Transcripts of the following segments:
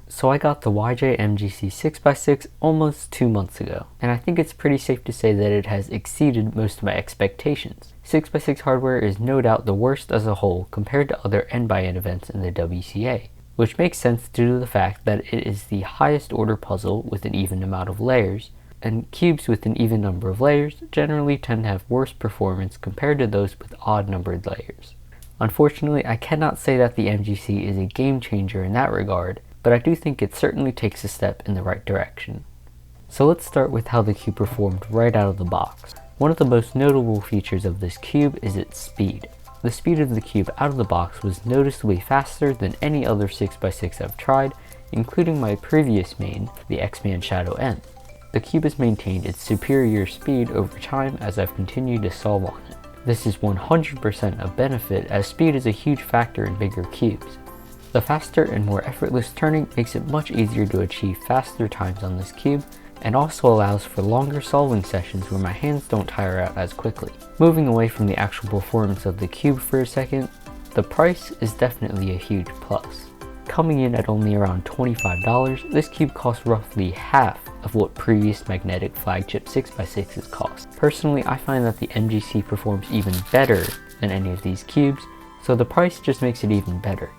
So I got the MGC 6x6 almost 2 months ago, and I think it's pretty safe to say that it has exceeded most of my expectations. 6x6 hardware is no doubt the worst as a whole compared to other end-by-end events in the WCA, which makes sense due to the fact that it is the highest order puzzle with an even amount of layers, and cubes with an even number of layers generally tend to have worse performance compared to those with odd numbered layers. Unfortunately, I cannot say that the MGC is a game changer in that regard, but I do think it certainly takes a step in the right direction. So let's start with how the cube performed right out of the box. One of the most notable features of this cube is its speed. The speed of the cube out of the box was noticeably faster than any other 6x6 I've tried, including my previous main, the X-Man Shadow N. The cube has maintained its superior speed over time as I've continued to solve on it. This is 100% a benefit, as speed is a huge factor in bigger cubes. The faster and more effortless turning makes it much easier to achieve faster times on this cube, and also allows for longer solving sessions where my hands don't tire out as quickly. Moving away from the actual performance of the cube for a second, the price is definitely a huge plus. Coming in at only around $25, this cube costs roughly half of what previous magnetic flagship 6x6s cost. Personally, I find that the MGC performs even better than any of these cubes, so the price just makes it even better.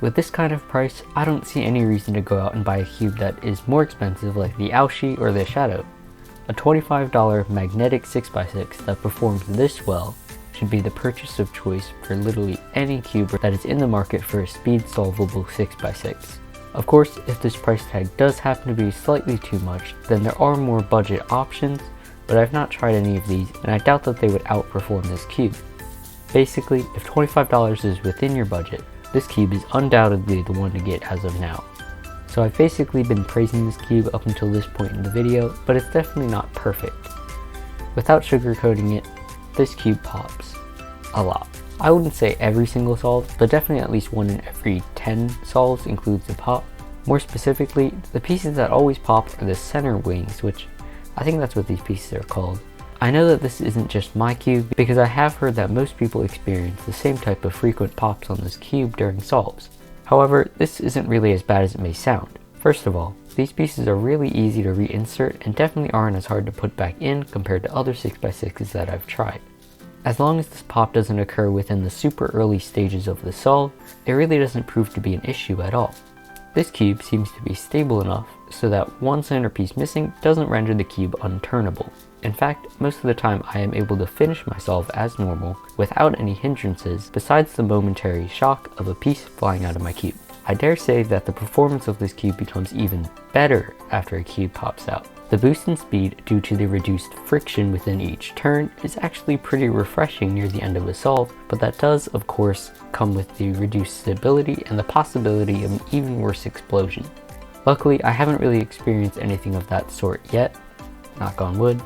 With this kind of price, I don't see any reason to go out and buy a cube that is more expensive like the Aoshi or the Shadow. A $25 magnetic 6x6 that performs this well should be the purchase of choice for literally any cube that is in the market for a speed solvable 6x6. Of course, if this price tag does happen to be slightly too much, then there are more budget options, but I've not tried any of these and I doubt that they would outperform this cube. Basically, if $25 is within your budget, this cube is undoubtedly the one to get as of now. So I've basically been praising this cube up until this point in the video, but it's definitely not perfect. Without sugarcoating it, this cube pops a lot. I wouldn't say every single solve, but definitely at least 1 in every 10 solves includes a pop. More specifically, the pieces that always pop are the center wings, which I think that's what these pieces are called. I know that this isn't just my cube, because I have heard that most people experience the same type of frequent pops on this cube during solves. However, this isn't really as bad as it may sound. First of all, these pieces are really easy to reinsert and definitely aren't as hard to put back in compared to other 6x6s that I've tried. As long as this pop doesn't occur within the super early stages of the solve, it really doesn't prove to be an issue at all. This cube seems to be stable enough so that one centerpiece missing doesn't render the cube unturnable. In fact, most of the time I am able to finish my solve as normal without any hindrances besides the momentary shock of a piece flying out of my cube. I dare say that the performance of this cube becomes even better after a cube pops out. The boost in speed due to the reduced friction within each turn is actually pretty refreshing near the end of a solve, but that does of course come with the reduced stability and the possibility of an even worse explosion. Luckily, I haven't really experienced anything of that sort yet, knock on wood,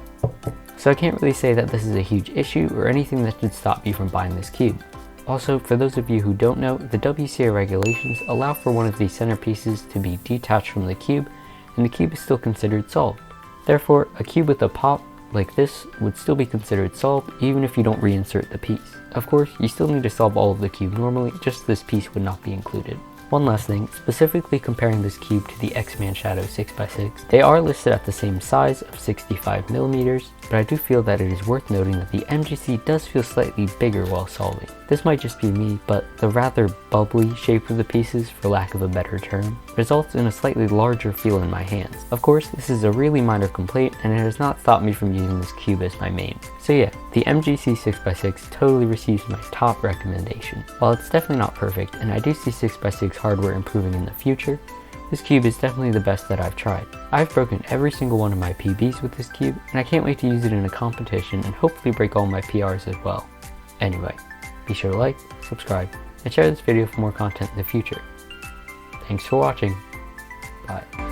so I can't really say that this is a huge issue or anything that should stop you from buying this cube. Also, for those of you who don't know, the WCA regulations allow for one of these centerpieces to be detached from the cube, and the cube is still considered solved. Therefore, a cube with a pop like this would still be considered solved even if you don't reinsert the piece. Of course, you still need to solve all of the cube normally, just this piece would not be included. One last thing, specifically comparing this cube to the X-Man Shadow 6x6, they are listed at the same size of 65mm, but I do feel that it is worth noting that the MGC does feel slightly bigger while solving. This might just be me, but the rather bubbly shape of the pieces, for lack of a better term, results in a slightly larger feel in my hands. Of course, this is a really minor complaint, and it has not stopped me from using this cube as my main. So yeah, the MGC 6x6 totally receives my top recommendation. While it's definitely not perfect, and I do see 6x6 hardware improving in the future, this cube is definitely the best that I've tried. I've broken every single one of my PBs with this cube, and I can't wait to use it in a competition and hopefully break all my PRs as well. Anyway, be sure to like, subscribe, and share this video for more content in the future. Thanks for watching. Bye.